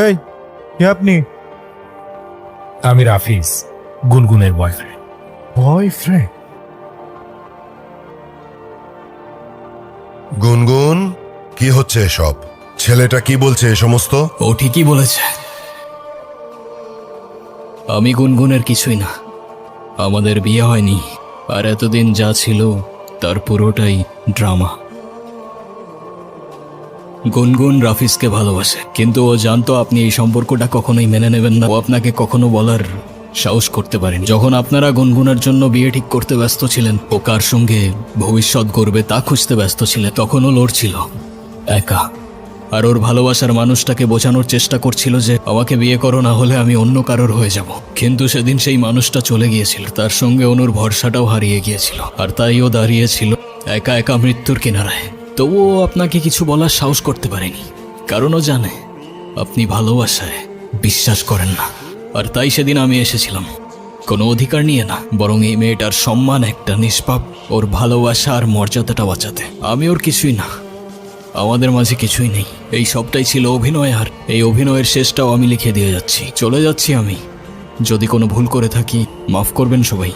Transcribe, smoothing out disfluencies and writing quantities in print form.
এই, কে আপনি? আমি রাফিজ, গুনগুনের বয়ফ্রেন্ড। বয়ফ্রেন্ড? গুনগুন, কি হচ্ছে এসব? ছেলেটা কি বলছে এ সমস্ত? ও ঠিকই বলেছে। আমি গুনগুনের কিছুই না, আমাদের বিয়ে হয়নি, আর এতদিন যা ছিল তার পুরোটাই ড্রামা। গুনগুন রাফিজকে ভালোবাসে, কিন্তু ও জানতো আপনি এই সম্পর্কটা কখনোই মেনে নেবেন না। ও আপনাকে কখনো বলার সাহস করতে পারেনি। যখন আপনারা গুনগুনের জন্য বিয়ে ঠিক করতে ব্যস্ত ছিলেন, ও কার সঙ্গে ভবিষ্যৎ গড়বে তা খুঁজতে ব্যস্ত ছিলেন, তখন ও লড়ছিল একা। আর ওর ভালোবাসার মানুষটাকে বোঝানোর চেষ্টা করছিল যে আমাকে বিয়ে করো, না হলে আমি অন্য কারোর হয়ে যাব। কিন্তু সেদিন সেই মানুষটা চলে গিয়েছিল, তার সঙ্গে অনুর ভরসাটাও হারিয়ে গিয়েছিল, আর তাই ও দাঁড়িয়েছিল একা একা মৃত্যুর কিনারায়। তবুও আপনাকে কিছু বলার সাহস করতে পারেনি, কারণ ও জানে আপনি ভালোবাসায় বিশ্বাস করেন না। আর তাই সেদিন আমি এসেছিলাম কোনো অধিকার নিয়ে না, বরং এই মেয়েটার সম্মান, একটা নিষ্পাপ, ওর ভালোবাসা আর মর্যাদাটা বাঁচাতে। আমি ওর কিছুই না, আমাদের মাঝে কিছুই নেই। এই সবটাই ছিল অভিনয়, আর এই অভিনয়ের শেষটাও আমি লিখে দিয়ে যাচ্ছি। চলে যাচ্ছি আমি। যদি কোনো ভুল করে থাকি মাফ করবেন সবাই।